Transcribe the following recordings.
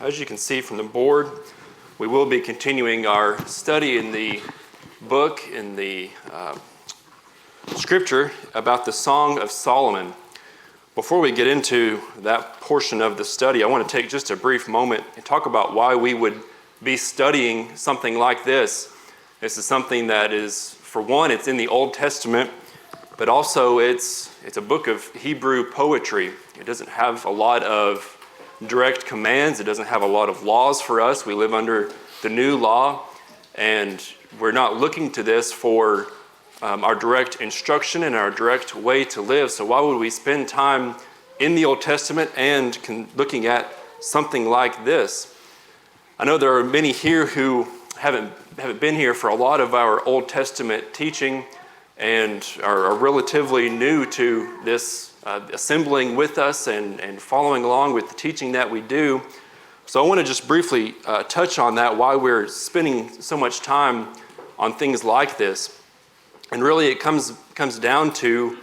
As you can see from the board, we will be continuing our study in the book, in the scripture about the Song of Solomon. Before we get into that portion of the study, I want to take just a brief moment and talk about why we would be studying something like this. This is something that is, for one, it's in the Old Testament, but also it's a book of Hebrew poetry. It doesn't have a lot of direct commands. It doesn't have a lot of laws for us. We live under the new law, and we're not looking to this for our direct instruction and our direct way to live. So why would we spend time in the Old Testament and looking at something like this? I know there are many here who haven't been here for a lot of our Old Testament teaching and are relatively new to this assembling with us and following along with the teaching that we do. So I want to just briefly touch on that, why we're spending so much time on things like this. And really it comes down to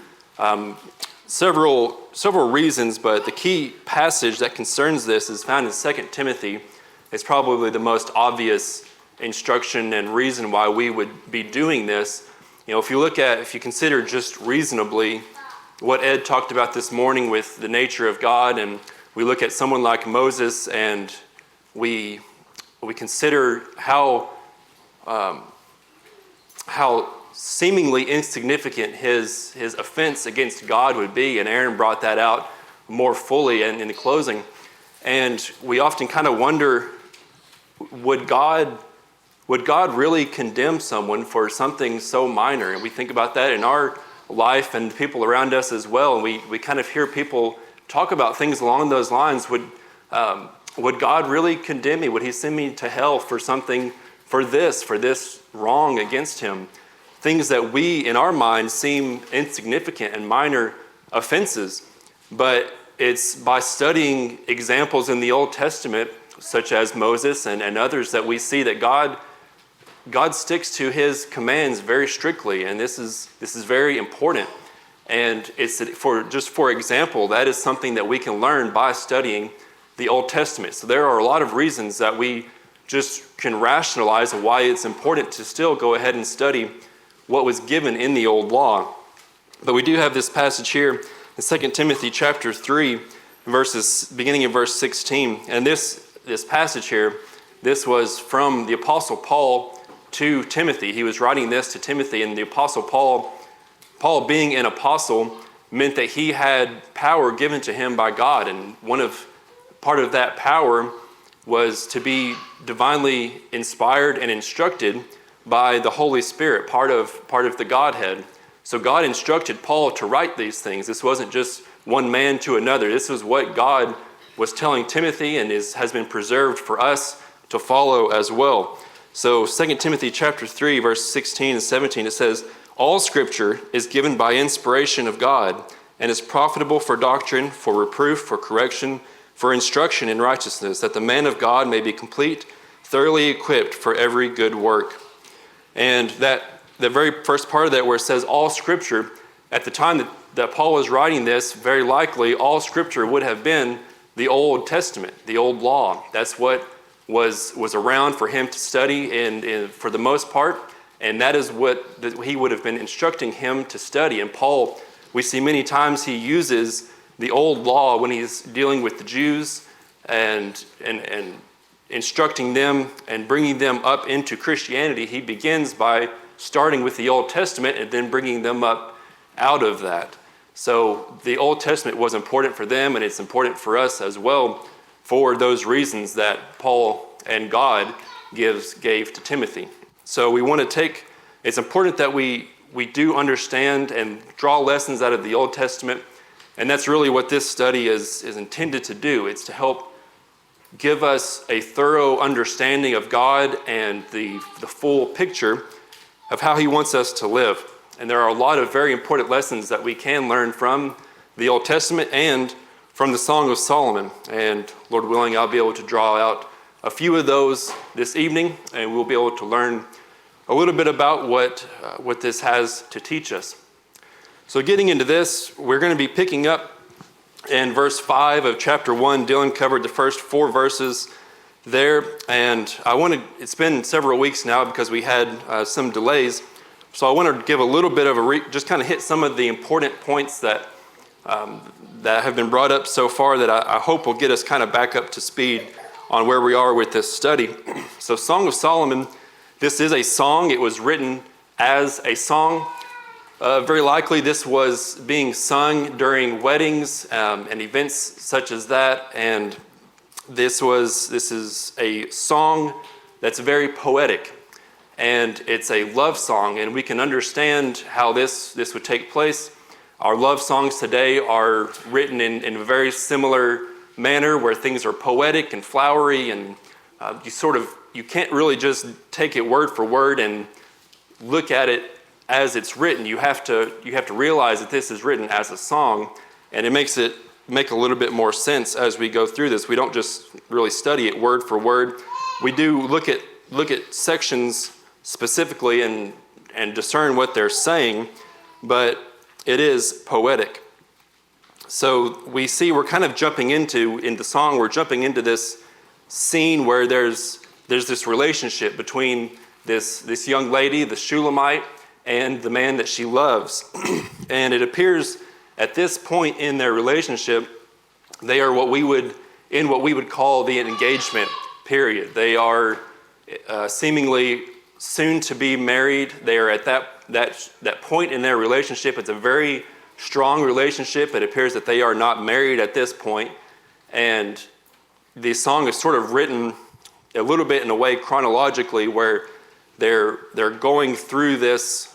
several reasons, but the key passage that concerns this is found in 2 Timothy. It's probably the most obvious instruction and reason why we would be doing this. You know, if you consider just reasonably what Ed talked about this morning with the nature of God, and we look at someone like Moses and we consider how seemingly insignificant his offense against God would be, and Aaron brought that out more fully in the closing. And we often kind of wonder, would God really condemn someone for something so minor? And we think about that in our life and people around us as well. And we kind of hear people talk about things along those lines. Would God really condemn me? Would he send me to hell for something, for this wrong against him? Things that we, in our minds, seem insignificant and minor offenses. But it's by studying examples in the Old Testament, such as Moses and others, that we see that God sticks to his commands very strictly, and this is very important. And it's for example, that is something that we can learn by studying the Old Testament. So there are a lot of reasons that we just can rationalize why it's important to still go ahead and study what was given in the old law. But we do have this passage here in 2 Timothy chapter 3, beginning in verse 16. And this passage here, this was from the Apostle Paul to Timothy. He was writing this to Timothy, and the Apostle Paul being an apostle meant that he had power given to him by God, and part of that power was to be divinely inspired and instructed by the Holy Spirit, part of the Godhead. So God instructed Paul to write these things. This wasn't just one man to another. This was what God was telling Timothy, and has been preserved for us to follow as well. So 2 Timothy chapter 3, verse 16 and 17, it says, "All scripture is given by inspiration of God, and is profitable for doctrine, for reproof, for correction, for instruction in righteousness, that the man of God may be complete, thoroughly equipped for every good work." And the very first part of that, where it says all scripture, at the time that Paul was writing this, very likely all scripture would have been the Old Testament, the old law. That's what was around for him to study and for the most part, and that is what he would have been instructing him to study. And Paul, we see many times he uses the old law when he's dealing with the Jews and instructing them and bringing them up into Christianity. He begins by starting with the Old Testament and then bringing them up out of that. So the Old Testament was important for them, and it's important for us as well, for those reasons that Paul and God gave to Timothy. So it's important that we do understand and draw lessons out of the Old Testament, and that's really what this study is intended to do. It's to help give us a thorough understanding of God and the full picture of how he wants us to live. And there are a lot of very important lessons that we can learn from the Old Testament and from the Song of Solomon. And Lord willing, I'll be able to draw out a few of those this evening, and we'll be able to learn a little bit about what this has to teach us. So getting into this, we're going to be picking up in verse 5 of chapter 1. Dylan covered the first 4 verses there. And it's been several weeks now because we had some delays. So I want to give a little bit of just kind of hit some of the important points that have been brought up so far that I hope will get us kind of back up to speed on where we are with this study. So Song of Solomon, this is a song. It was written as a song. Very likely this was being sung during weddings and events such as that. And this is a song that's very poetic. And it's a love song. And we can understand how this would take place. Our love songs today are written in a very similar manner where things are poetic and flowery, and you can't really just take it word for word and look at it as it's written. You have to realize that this is written as a song, and it makes it make a little bit more sense as we go through this. We don't just really study it word for word. We do look at sections specifically and discern what they're saying, but it is poetic. So we see we're kind of jumping in the song, we're jumping into this scene where there's this relationship between this young lady, the Shulamite, and the man that she loves. And it appears at this point in their relationship, they are what we would call the engagement period. They are seemingly soon to be married. They are at that point in their relationship. It's a very strong relationship. It appears that they are not married at this point. And the song is sort of written a little bit in a way chronologically where they're going through this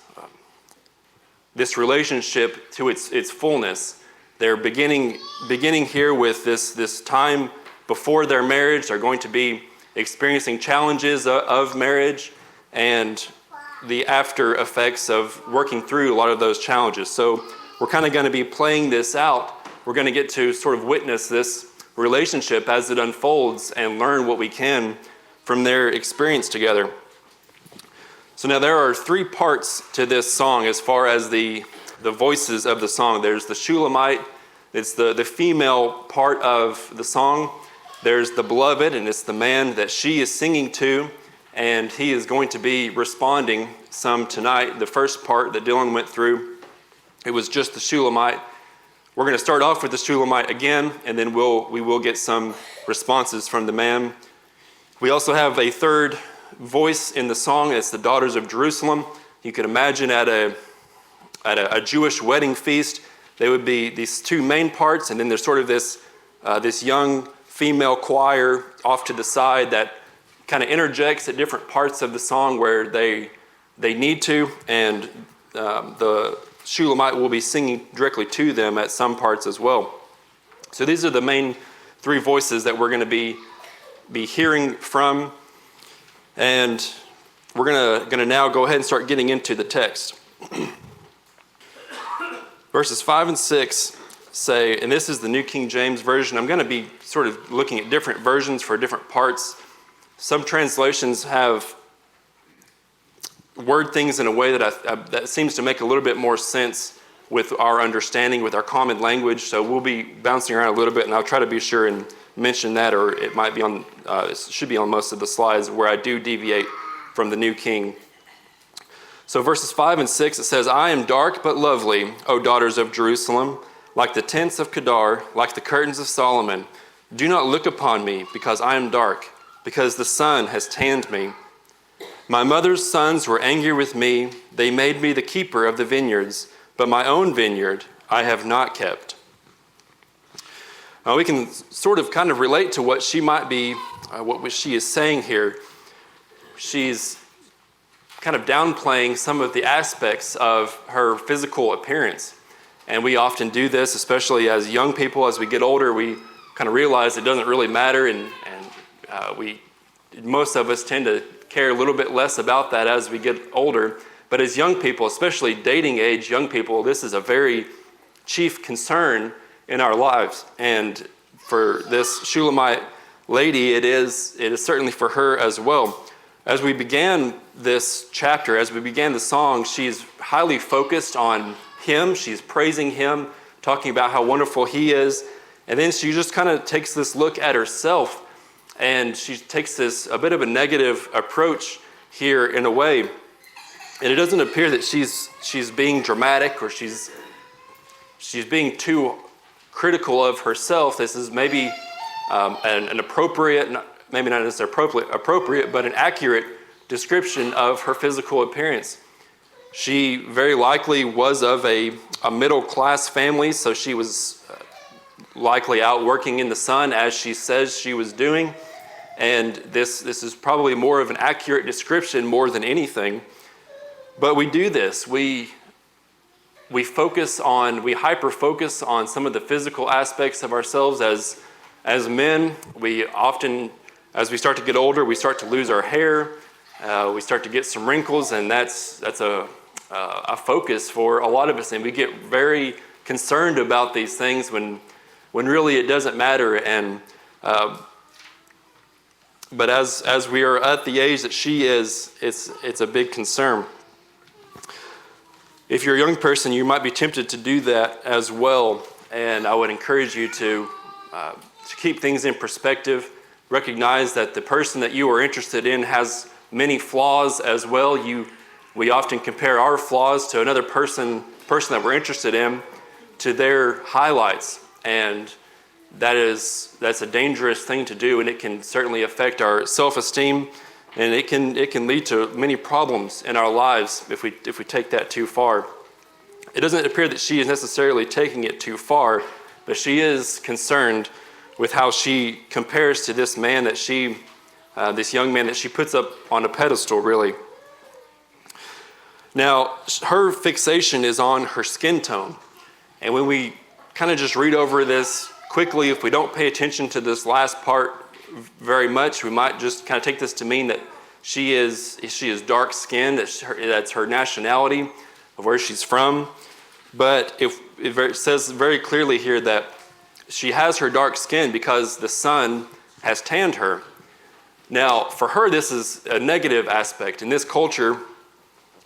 relationship to its fullness. They're beginning here with this time before their marriage. They're going to be experiencing challenges of marriage and the after effects of working through a lot of those challenges. So we're kind of going to be playing this out. We're going to get to sort of witness this relationship as it unfolds and learn what we can from their experience together. So now there are three parts to this song as far as the voices of the song. There's the Shulamite. It's the female part of the song. There's the beloved, and it's the man that she is singing to, and he is going to be responding some tonight. The first part that Dylan went through, it was just the Shulamite. We're going to start off with the Shulamite again, and then we will get some responses from the man. We also have a third voice in the song. It's the daughters of Jerusalem. You could imagine at a Jewish wedding feast, they would be these two main parts, and then there's sort of this young female choir off to the side that kind of interjects at different parts of the song where they need to, and the Shulamite will be singing directly to them at some parts as well. So these are the main three voices that we're going to be hearing from, and we're going to now go ahead and start getting into the text. Verses 5 and 6 say, and this is the New King James Version. I'm going to be sort of looking at different versions for different parts. Some translations have word things in a way that seems to make a little bit more sense with our understanding, with our common language. So we'll be bouncing around a little bit, and I'll try to be sure and mention that, or it might be on, it should be on most of the slides where I do deviate from the New King. So verses 5 and 6, it says, I am dark but lovely, O daughters of Jerusalem, like the tents of Kedar, like the curtains of Solomon. Do not look upon me, because I am dark, because the sun has tanned me. My mother's sons were angry with me. They made me the keeper of the vineyards, but my own vineyard I have not kept. Now we can sort of kind of relate to what she might be, what she is saying here. She's kind of downplaying some of the aspects of her physical appearance. And we often do this, especially as young people. As we get older, we kind of realize it doesn't really matter, and most of us tend to care a little bit less about that as we get older. But as young people, especially dating age young people, this is a very chief concern in our lives. And for this Shulamite lady, it is certainly for her as well. As we began this chapter, as we began the song, she's highly focused on him. She's praising him, talking about how wonderful he is. And then she just kind of takes this look at herself. And she takes a bit of a negative approach here in a way. And it doesn't appear that she's being dramatic or she's being too critical of herself. This is maybe an appropriate, maybe not necessarily appropriate, but an accurate description of her physical appearance. She very likely was of a middle-class family, so she was likely out working in the sun as she says she was doing. And this is probably more of an accurate description more than anything. But we do this. We hyper-focus on some of the physical aspects of ourselves as men. We often, as we start to get older, we start to lose our hair. We start to get some wrinkles, and that's a focus for a lot of us. And we get very concerned about these things when really it doesn't matter. And but as we are at the age that she is, it's a big concern. If you're a young person, you might be tempted to do that as well. And I would encourage you to keep things in perspective. Recognize that the person that you are interested in has many flaws as well. We often compare our flaws to another person that we're interested in, to their highlights. And that's a dangerous thing to do, and it can certainly affect our self-esteem, and it can lead to many problems in our lives if we take that too far. It doesn't appear that she is necessarily taking it too far, but she is concerned with how she compares to this man that this young man that she puts up on a pedestal, really. Now, her fixation is on her skin tone, and when we kind of just read over this quickly, if we don't pay attention to this last part very much, we might just kind of take this to mean that she is dark-skinned, that's her nationality of where she's from. But it says very clearly here that she has her dark skin because the sun has tanned her. Now, for her, this is a negative aspect. In this culture,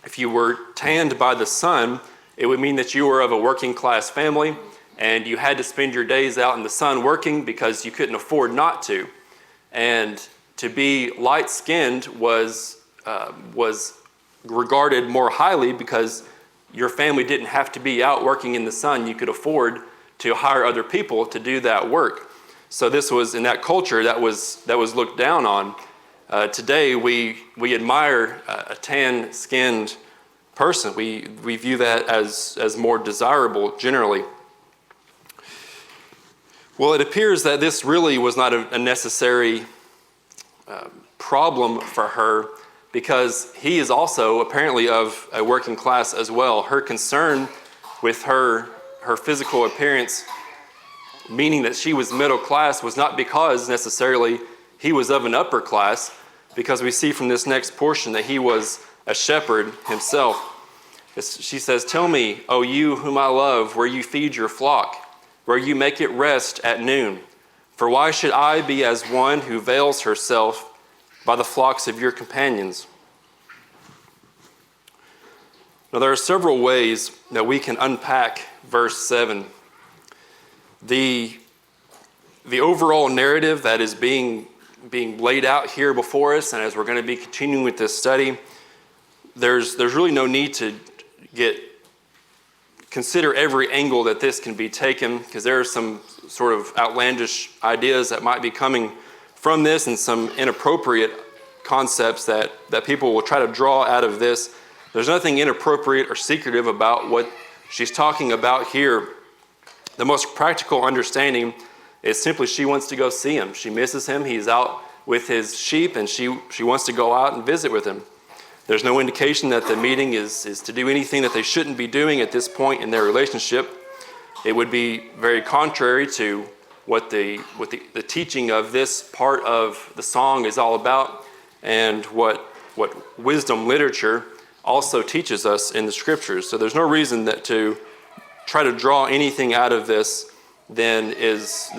if you were tanned by the sun, it would mean that you were of a working-class family, and you had to spend your days out in the sun working because you couldn't afford not to. And to be light-skinned was regarded more highly because your family didn't have to be out working in the sun. You could afford to hire other people to do that work. So this was, in that culture, that was looked down on. Today, we admire a tan-skinned person. We view that as more desirable generally. Well, it appears that this really was not a necessary problem for her, because he is also apparently of a working class as well. Her concern with her physical appearance, meaning that she was middle class, was not because necessarily he was of an upper class, because we see from this next portion that he was a shepherd himself. She says, "Tell me, O you whom I love, where you feed your flock, where you make it rest at noon. For why should I be as one who veils herself by the flocks of your companions?" Now, there are several ways that we can unpack verse 7. The overall narrative that is being laid out here before us, and as we're going to be continuing with this study, there's really no need to consider every angle that this can be taken, because there are some sort of outlandish ideas that might be coming from this, and some inappropriate concepts that people will try to draw out of this. There's nothing inappropriate or secretive about what she's talking about here. The most practical understanding is simply she wants to go see him. She misses him. He's out with his sheep, and she wants to go out and visit with him. There's no indication that the meeting is to do anything that they shouldn't be doing at this point in their relationship. It would be very contrary to what the teaching of this part of the song is all about, and what wisdom literature also teaches us in the scriptures. So there's no reason that to try to draw anything out of this than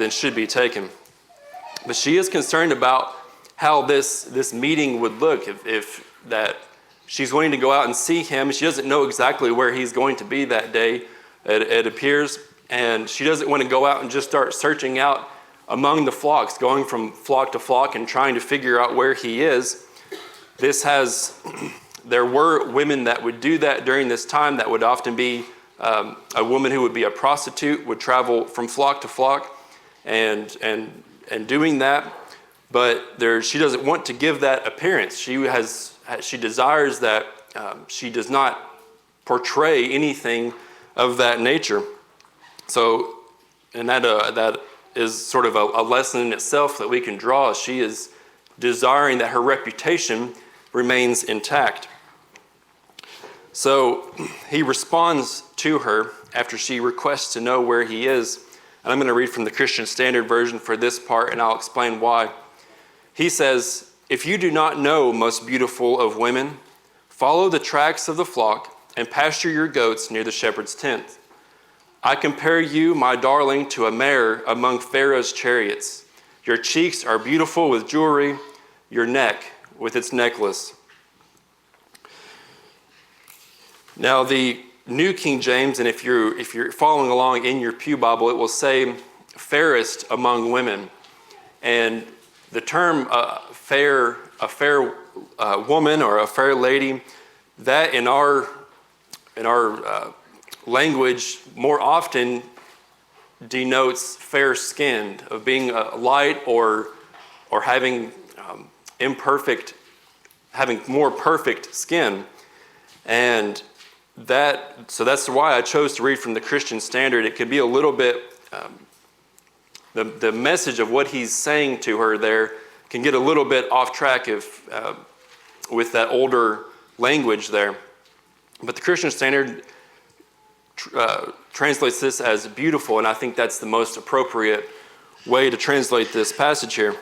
should be taken. But she is concerned about how this meeting would look if that she's wanting to go out and see him. She doesn't know exactly where he's going to be that day, it appears, and she doesn't want to go out and just start searching out among the flocks, going from flock to flock and trying to figure out where he is. There were women that would do that during this time. That would often be a woman who would be a prostitute, would travel from flock to flock and doing that. But she doesn't want to give that appearance. She desires that she does not portray anything of that nature. So, and that is sort of a lesson in itself that we can draw. She is desiring that her reputation remains intact. So he responds to her after she requests to know where he is. And I'm going to read from the Christian Standard Version for this part, and I'll explain why. He says, "If you do not know, most beautiful of women, follow the tracks of the flock and pasture your goats near the shepherd's tent. I compare you, my darling, to a mare among Pharaoh's chariots. Your cheeks are beautiful with jewelry, your neck with its necklace." Now the New King James, and if you're following along in your pew Bible, it will say fairest among women. And the term a fair woman or a fair lady, that in our language more often denotes fair-skinned, of being light or having having more perfect skin. And so that's why I chose to read from the Christian Standard. It could be a little bit, the message of what he's saying to her there can get a little bit off track with that older language there. But the Christian Standard translates this as beautiful, and I think that's the most appropriate way to translate this passage here.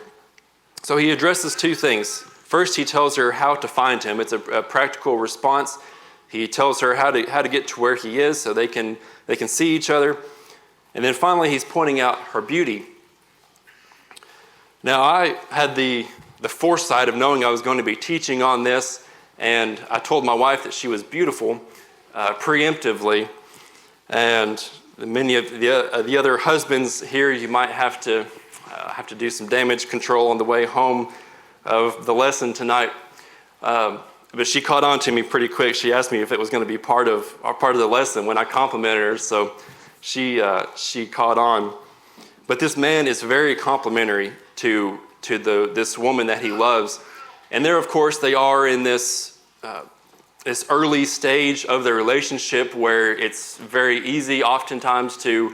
So he addresses two things. First, he tells her how to find him. It's a practical response. He tells her how to get to where he is so they can see each other. And then finally, he's pointing out her beauty. Now, I had the foresight of knowing I was going to be teaching on this, and I told my wife that she was beautiful preemptively. And many of the other husbands here, you might have to do some damage control on the way home of the lesson tonight. But she caught on to me pretty quick. She asked me if it was going to be part of the lesson when I complimented her. So she caught on. But this man is very complimentary to this woman that he loves, and there, of course, they are in this early stage of their relationship where it's very easy, oftentimes, to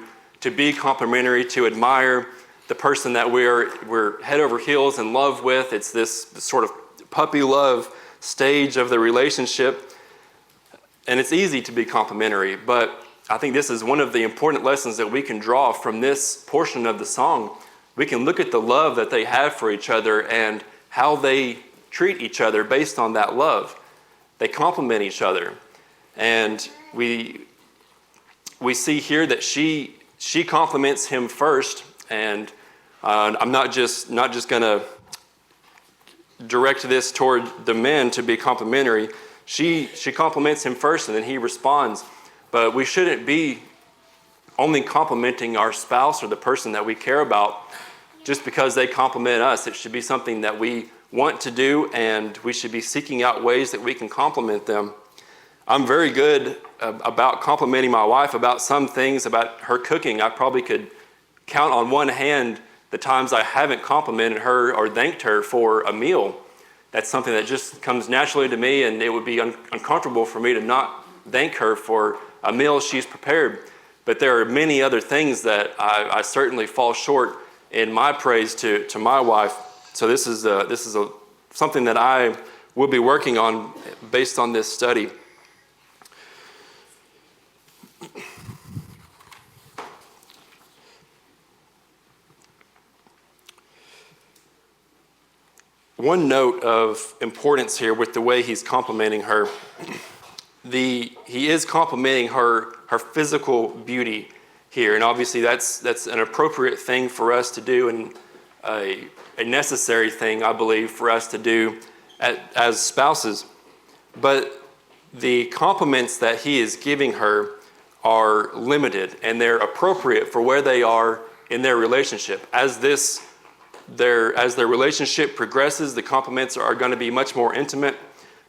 be complimentary, to admire the person that we're head over heels in love with. It's this sort of puppy love stage of the relationship, and it's easy to be complimentary. But I think this is one of the important lessons that we can draw from this portion of the song. We can look at the love that they have for each other and how they treat each other based on that love. They complement each other, and we see here that she compliments him first. And I'm not just going to direct this toward the men to be complimentary. She compliments him first, and then he responds. But we shouldn't be only complimenting our spouse or the person that we care about just because they compliment us. It should be something that we want to do, and we should be seeking out ways that we can compliment them. I'm very good about complimenting my wife about some things, about her cooking. I probably could count on one hand the times I haven't complimented her or thanked her for a meal. That's something that just comes naturally to me, and it would be uncomfortable for me to not thank her for a meal she's prepared. But there are many other things that I certainly fall short in my praise to my wife. So this is something that I will be working on based on this study. One note of importance here with the way he's complimenting her. He is complimenting her physical beauty here, and obviously that's an appropriate thing for us to do, and a necessary thing, I believe, for us to do as spouses. But the compliments that he is giving her are limited, and they're appropriate for where they are in their relationship. As their relationship progresses, the compliments are going to be much more intimate.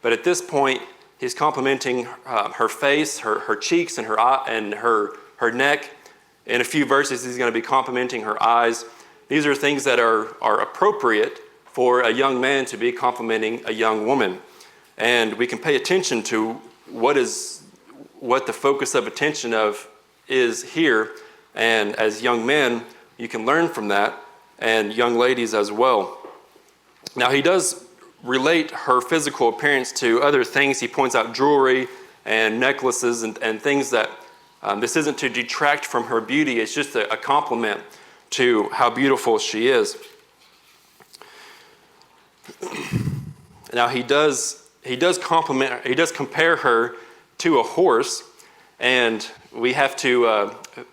But at this point, he's complimenting her face, her cheeks, and her eye, and her neck. In a few verses, he's going to be complimenting her eyes. These are things that are appropriate for a young man to be complimenting a young woman. And we can pay attention to what the focus of attention is here. And as young men, you can learn from that, and young ladies as well. Now, he does relate her physical appearance to other things. He points out jewelry and necklaces and things that this isn't to detract from her beauty. It's just a compliment to how beautiful she is. Now, he does compare her to a horse, and we have to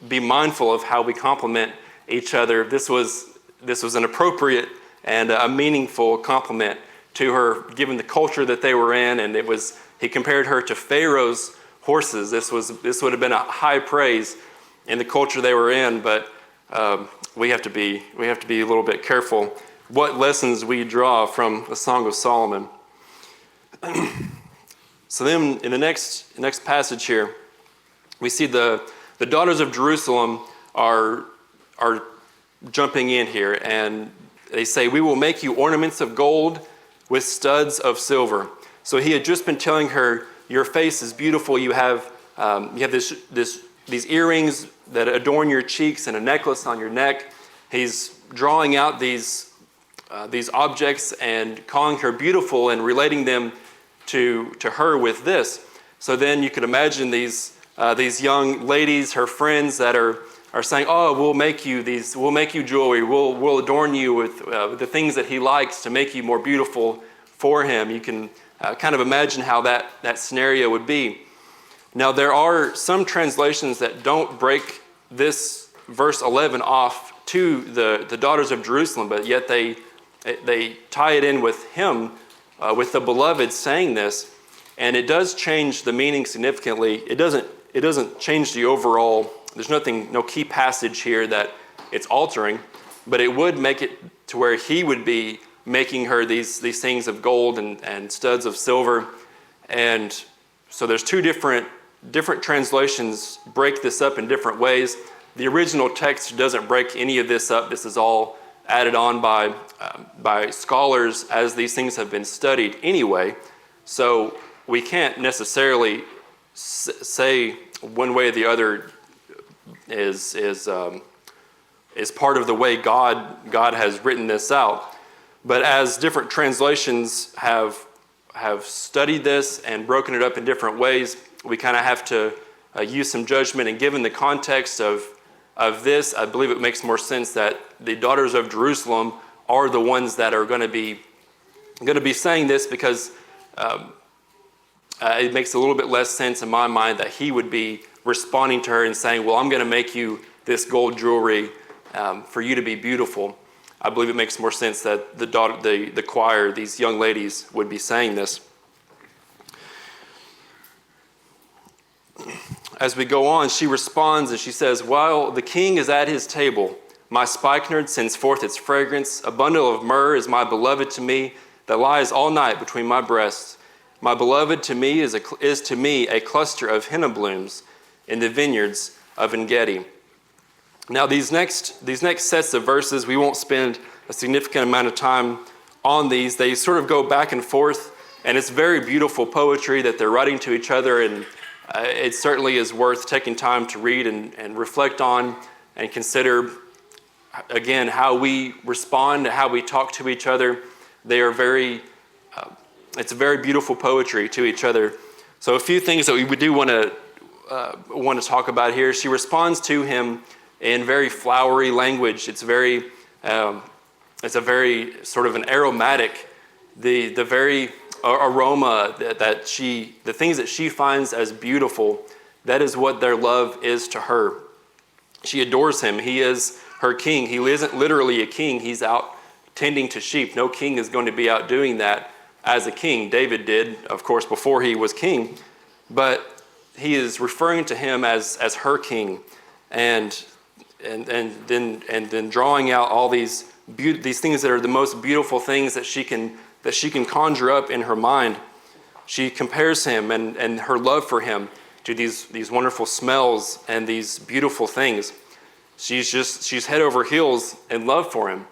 be mindful of how we compliment each other. This was an appropriate and a meaningful compliment to her, given the culture that they were in, and he compared her to Pharaoh's horses. This would have been a high praise in the culture they were in, but we have to be a little bit careful what lessons we draw from the Song of Solomon. So then, in the next passage here, we see the daughters of Jerusalem are jumping in here, and they say, "We will make you ornaments of gold with studs of silver." So he had just been telling her, "Your face is beautiful. You have these earrings that adorn your cheeks and a necklace on your neck." He's drawing out these objects and calling her beautiful and relating them to her with this. So then you could imagine these young ladies, her friends, that are saying, "Oh, we'll make you jewelry. We'll adorn you with the things that he likes to make you more beautiful for him." You can kind of imagine how that scenario would be. Now, there are some translations that don't break this verse 11 off to the daughters of Jerusalem, but yet they tie it in with him, with the beloved saying this, and it does change the meaning significantly. It doesn't change the overall. There's no key passage here that it's altering, but it would make it to where he would be making her these things of gold and studs of silver. And so there's two different translations break this up in different ways. The original text doesn't break any of this up. This is all added on by scholars as these things have been studied anyway. So we can't necessarily say one way or the other is part of the way God has written this out. But as different translations have studied this and broken it up in different ways, we kind of have to use some judgment. And given the context of this, I believe it makes more sense that the daughters of Jerusalem are the ones that are going to be saying this, because it makes a little bit less sense in my mind that he would be responding to her and saying, "Well, I'm going to make you this gold jewelry for you to be beautiful." I believe it makes more sense that the choir, these young ladies, would be saying this. As we go on, she responds and she says, "While the king is at his table, my spikenard sends forth its fragrance. A bundle of myrrh is my beloved to me, that lies all night between my breasts. My beloved to me is to me a cluster of henna blooms in the vineyards of En-gedi." Now, these next sets of verses, we won't spend a significant amount of time on these. They sort of go back and forth, and it's very beautiful poetry that they're writing to each other, and it certainly is worth taking time to read and reflect on and consider, again, how we respond, how we talk to each other. They are it's very beautiful poetry to each other. So a few things that we do want to talk about here. She responds to him in very flowery language. It's a very sort of an aromatic, the very aroma the things that she finds as beautiful, that is what their love is to her. She adores him. He is her king. He isn't literally a king. He's out tending to sheep. No king is going to be out doing that as a king. David did, of course, before he was king, but he is referring to him as her king. And then drawing out all these things that are the most beautiful things that she can conjure up in her mind. She compares him and her love for him to these wonderful smells and these beautiful things. She's head over heels in love for him.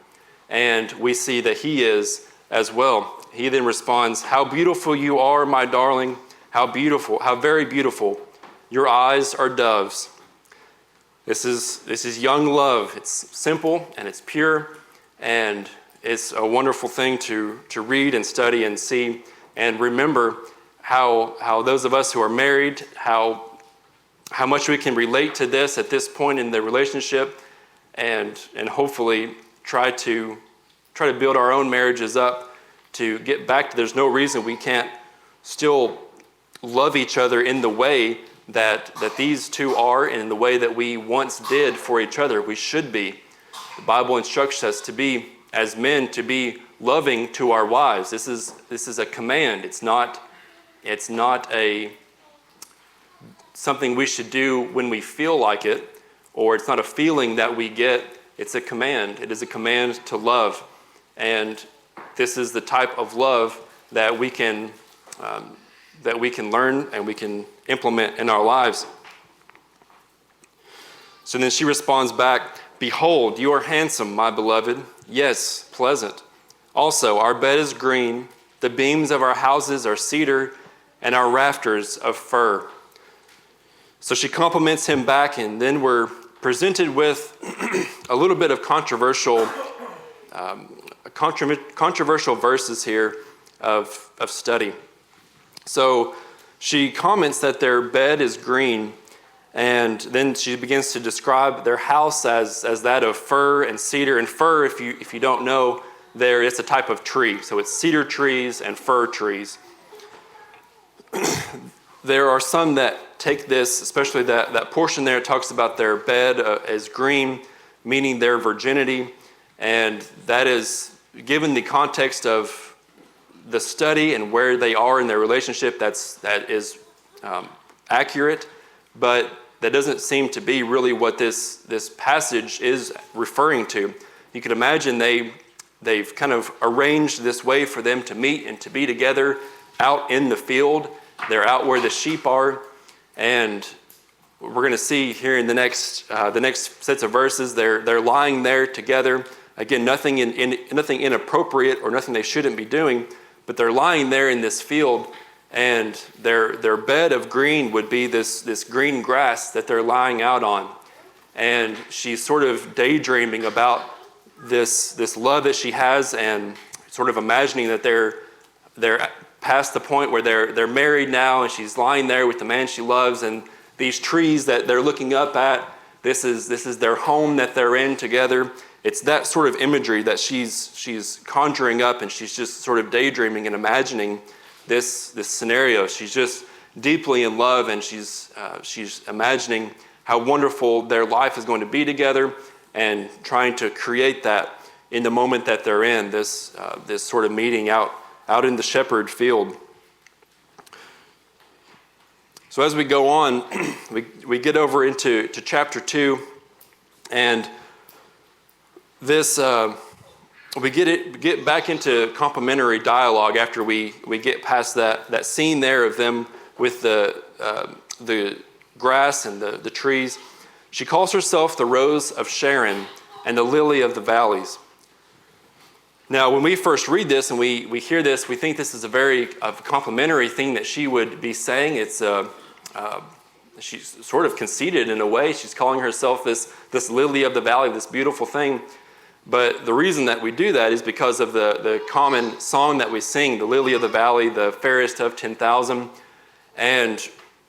And we see that he is as well. He then responds, "How beautiful you are, my darling. How beautiful, how very beautiful. Your eyes are doves." This is young love. It's simple and it's pure, and it's a wonderful thing to read and study and see and remember how those of us who are married, how much we can relate to this at this point in the relationship, and hopefully try to build our own marriages up to get back to, there's no reason we can't still love each other in the way that these two are, and in the way that we once did for each other. We should be. The Bible instructs us to be, as men, to be loving to our wives. This is a command. It's not something we should do when we feel like it, or it's not a feeling that we get. It's a command. It is a command to love. And this is the type of love that we can learn and we can implement in our lives. So then she responds back, "Behold, you are handsome, my beloved. Yes, pleasant. Also, our bed is green. The beams of our houses are cedar, and our rafters of fir." So she compliments him back, and then we're presented with a little bit of controversial verses here of study. So she comments that their bed is green, and then she begins to describe their house as that of fir and cedar. And fir, if you don't know, it's a type of tree. So it's cedar trees and fir trees. There are some that take this, especially that portion there talks about their bed as green, meaning their virginity. And that is, given the context of the study and where they are in their relationship, that is accurate, but that doesn't seem to be really what this passage is referring to. You could imagine they've kind of arranged this way for them to meet and to be together out in the field. They're out where the sheep are, and we're going to see here in the next sets of verses, they're lying there together. Again, nothing inappropriate or nothing they shouldn't be doing, but they're lying there in this field, and their bed of green would be this green grass that they're lying out on. And she's sort of daydreaming about this love that she has, and sort of imagining that they're past the point where they're married now, and she's lying there with the man she loves, and these trees that they're looking up at, this is their home that they're in together. It's that sort of imagery that she's conjuring up, and she's just sort of daydreaming and imagining this scenario. She's just deeply in love, and she's imagining how wonderful their life is going to be together, and trying to create that in the moment that they're in this sort of meeting out in the shepherd field. So as we go on, we get over into chapter 2, and this we get back into complimentary dialogue after we get past that scene there of them with the grass and the trees. She calls herself the rose of Sharon and the lily of the valleys. Now, when we first read this and we hear this, we think this is a very complimentary thing that she would be saying. It's she's sort of conceited in a way. She's calling herself this lily of the valley, this beautiful thing. But the reason that we do that is because of the common song that we sing, the lily of the valley, the fairest of 10,000.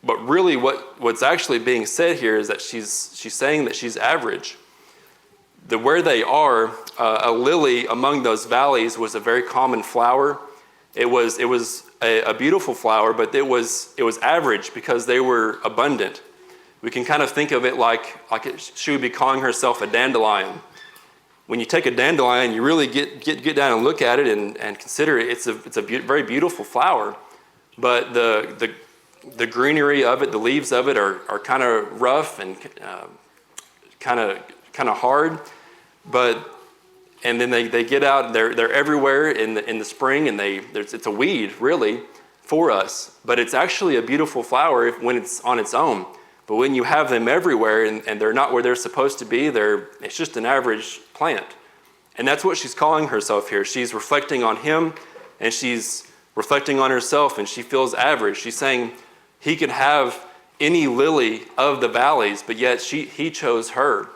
But really what's actually being said here is that she's saying that she's average. Where they are, a lily among those valleys was a very common flower. It was a beautiful flower, but it was average because they were abundant. We can kind of think of it like she would be calling herself a dandelion. When you take a dandelion, you really get down and look at it and consider it. It's a very beautiful flower, but the greenery of it, the leaves of it are kind of rough and kind of kind of hard, and then they get out, and they're everywhere in the spring, and it's a weed, really, for us. But it's actually a beautiful flower when it's on its own. But when you have them everywhere and they're not where they're supposed to be, it's just an average plant. And that's what she's calling herself here. She's reflecting on him, and she's reflecting on herself, and she feels average. She's saying he could have any lily of the valleys, but yet he chose her.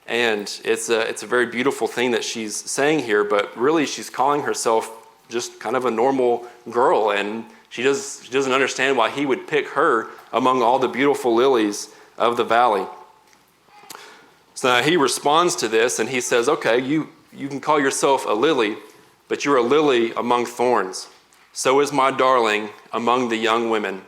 And it's a very beautiful thing that she's saying here, but really she's calling herself just kind of a normal girl, and she doesn't understand why he would pick her among all the beautiful lilies of the valley. So now he responds to this, and he says, okay, you can call yourself a lily, but you're a lily among thorns. So is my darling among the young women.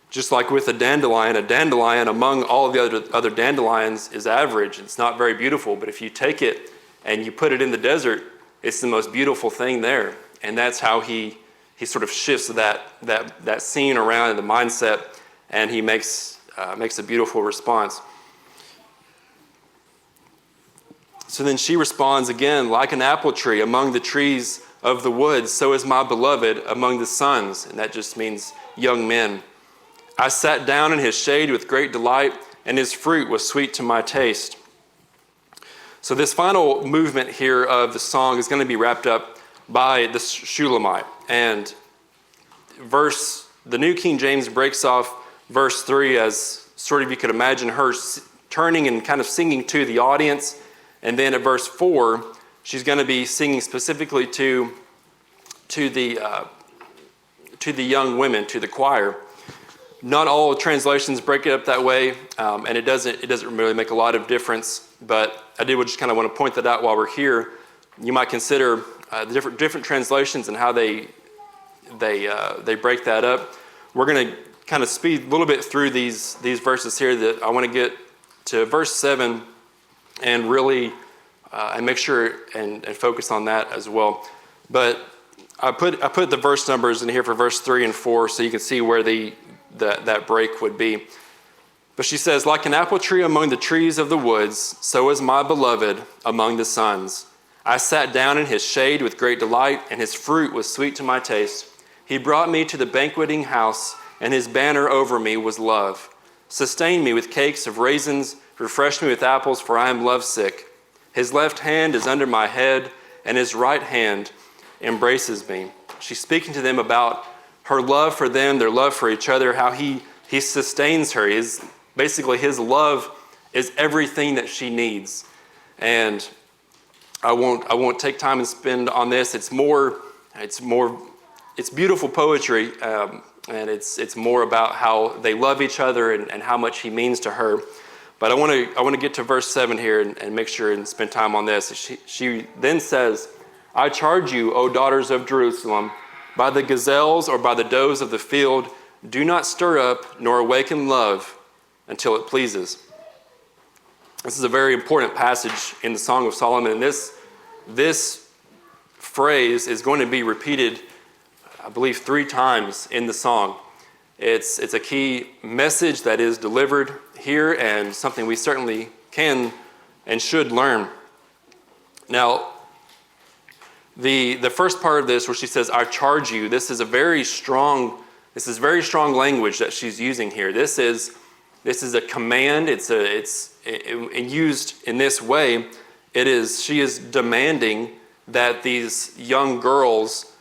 Just like with a dandelion among all of the other dandelions is average. It's not very beautiful, but if you take it and you put it in the desert, it's the most beautiful thing there. And that's how he sort of shifts that scene around in the mindset, and he makes a beautiful response. So then she responds again, like an apple tree among the trees of the woods, so is my beloved among the sons. And that just means young men. I sat down in his shade with great delight, and his fruit was sweet to my taste. So this final movement here of the song is going to be wrapped up by the Shulamite. And the New King James breaks off verse 3 as sort of, you could imagine her turning and kind of singing to the audience. And then at verse 4, she's going to be singing specifically to the young women, to the choir. Not all translations break it up that way, and it doesn't really make a lot of difference. But I did just kind of want to point that out while we're here. You might consider the different translations and how they break that up. We're going to kind of speed a little bit through these verses here. That I want to get to verse 7 and really and make sure and focus on that as well. But I put the verse numbers in here for verse 3 and 4 so you can see where that break would be. But she says, like an apple tree among the trees of the woods, so is my beloved among the sons. I sat down in his shade with great delight, and his fruit was sweet to my taste. He brought me to the banqueting house, and his banner over me was love. Sustain me with cakes of raisins, refresh me with apples, for I am lovesick. His left hand is under my head, and his right hand embraces me. She's speaking to them about her love for them, their love for each other, how he sustains her. Basically, his love is everything that she needs. And I won't take time and spend on this. It's beautiful poetry, and it's more about how they love each other and how much he means to her. But I want to get to verse 7 here and make sure and spend time on this. She then says, I charge you, O daughters of Jerusalem, by the gazelles or by the does of the field, do not stir up nor awaken love until it pleases. This is a very important passage in the Song of Solomon, and this phrase is going to be repeated, I believe, 3 times in the song. It's a key message that is delivered here, and something we certainly can and should learn. Now, the first part of this, where she says, "I charge you," this is very strong language that she's using here. This is a command. It's used in this way. She is demanding that these young girls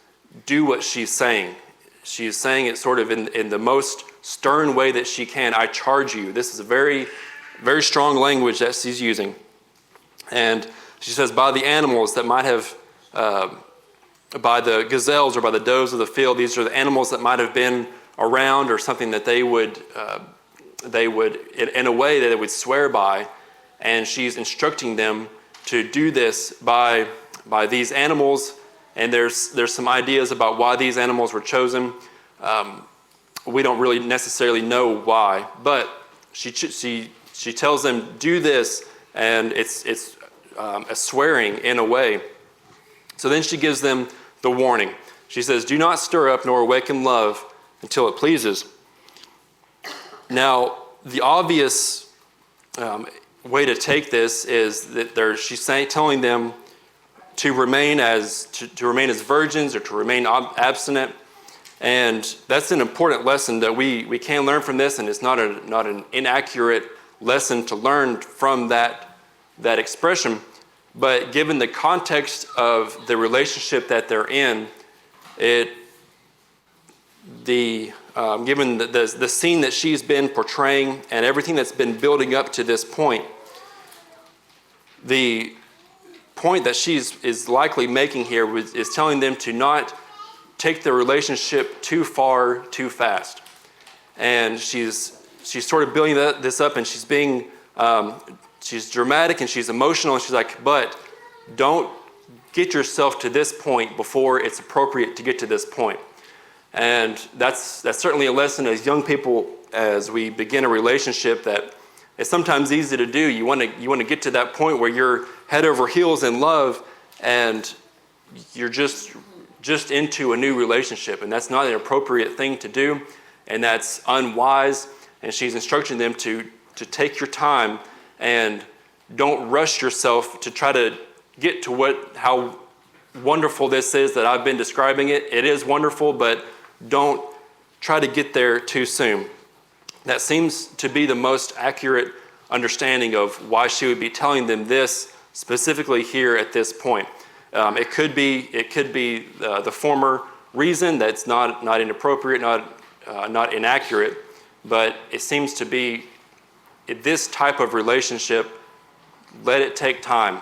do what she's saying. She's saying it sort of in the most stern way that she can. I charge you. This is a very, very strong language that she's using. And she says, by the animals that might have, by the gazelles or by the does of the field, these are the animals that might have been around, or something that they would, in a way that they would swear by. And she's instructing them to do this by these animals. And there's some ideas about why these animals were chosen. We don't really necessarily know why, but she tells them, do this, and it's a swearing in a way. So then she gives them the warning. She says, do not stir up nor awaken love until it pleases. Now, the obvious way to take this is that she's telling them to remain as virgins or to remain abstinent. And that's an important lesson that we can learn from this, and it's not an inaccurate lesson to learn from that expression. But given the context of the relationship that they're in, given the scene that she's been portraying and everything that's been building up to this point, the point that is likely making here is telling them to not take the relationship too far too fast. And she's sort of building this up, and she's being she's dramatic and she's emotional, and she's like, but don't get yourself to this point before it's appropriate to get to this point. And that's certainly a lesson as young people as we begin a relationship that it's sometimes easy to do. You want to get to that point where you're head over heels in love and you're just into a new relationship, and that's not an appropriate thing to do, and that's unwise. And she's instructing them to take your time and don't rush yourself to try to get to how wonderful this is that I've been describing it. It is wonderful, but don't try to get there too soon. That seems to be the most accurate understanding of why she would be telling them this specifically here at this point. It could be the former reason that's not inappropriate, not inaccurate, but it seems to be this type of relationship. Let it take time.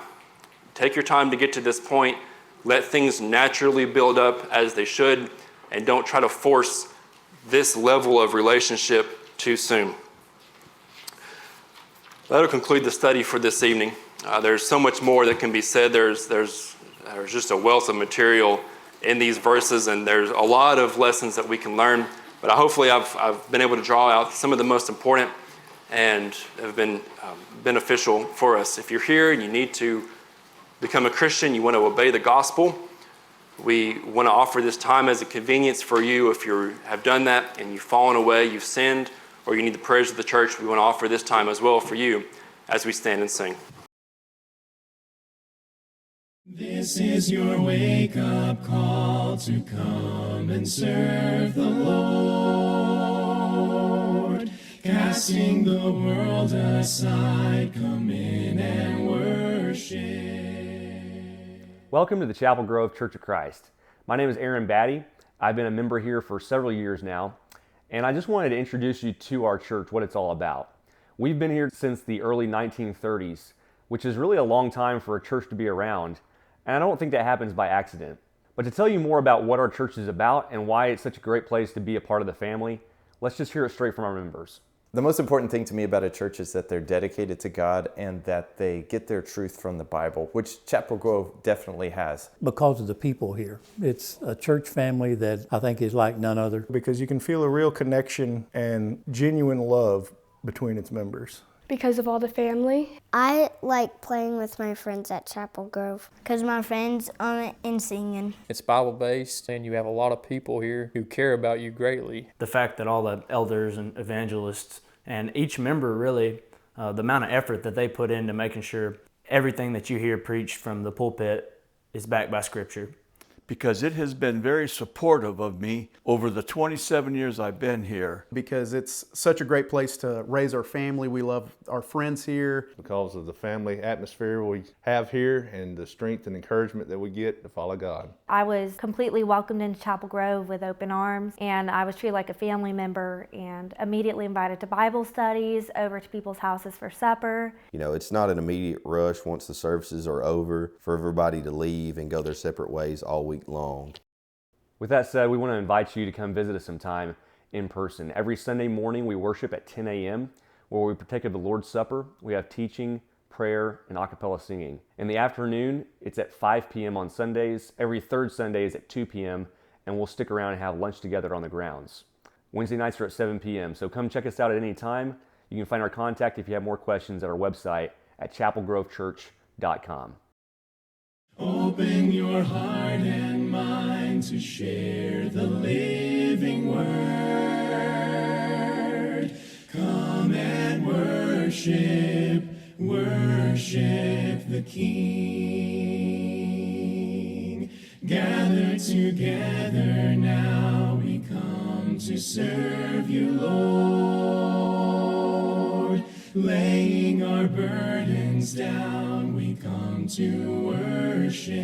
Take your time to get to this point. Let things naturally build up as they should, and don't try to force this level of relationship too soon. That'll conclude the study for this evening. There's so much more that can be said. There's just a wealth of material in these verses, and there's a lot of lessons that we can learn. But hopefully I've been able to draw out some of the most important and have been beneficial for us. If you're here and you need to become a Christian, you want to obey the gospel, we want to offer this time as a convenience for you. If you have done that and you've fallen away, you've sinned, or you need the prayers of the church, we want to offer this time as well for you as we stand and sing. This is your wake-up call to come and serve the Lord. Casting the world aside, come in and worship. Welcome to the Chapel Grove Church of Christ. My name is Aaron Batty. I've been a member here for several years now, and I just wanted to introduce you to our church, what it's all about. We've been here since the early 1930s, which is really a long time for a church to be around, and I don't think that happens by accident. But to tell you more about what our church is about and why it's such a great place to be a part of the family, let's just hear it straight from our members. The most important thing to me about a church is that they're dedicated to God and that they get their truth from the Bible, which Chapel Grove definitely has. Because of the people here. It's a church family that I think is like none other. Because you can feel a real connection and genuine love between its members. Because of all the family. I like playing with my friends at Chapel Grove because my friends on it and singing. It's Bible-based, and you have a lot of people here who care about you greatly. The fact that all the elders and evangelists and each member really, the amount of effort that they put into making sure everything that you hear preached from the pulpit is backed by Scripture. Because it has been very supportive of me over the 27 years I've been here. Because it's such a great place to raise our family. We love our friends here. Because of the family atmosphere we have here and the strength and encouragement that we get to follow God. I was completely welcomed into Chapel Grove with open arms, and I was treated like a family member and immediately invited to Bible studies, over to people's houses for supper. You know, it's not an immediate rush once the services are over for everybody to leave and go their separate ways all week long. With that said, we want to invite you to come visit us sometime in person. Every Sunday morning we worship at 10 a.m. where we partake of the Lord's Supper. We have teaching, prayer, and a cappella singing. In the afternoon, it's at 5 p.m. on Sundays. Every third Sunday is at 2 p.m. and we'll stick around and have lunch together on the grounds. Wednesday nights are at 7 p.m. So come check us out at any time. You can find our contact if you have more questions at our website at chapelgrovechurch.com. Open your heart and mind to share the living word. Come and worship worship the King. Gathered together now, we come to serve you, Lord. Laying our burdens down, we come to worship.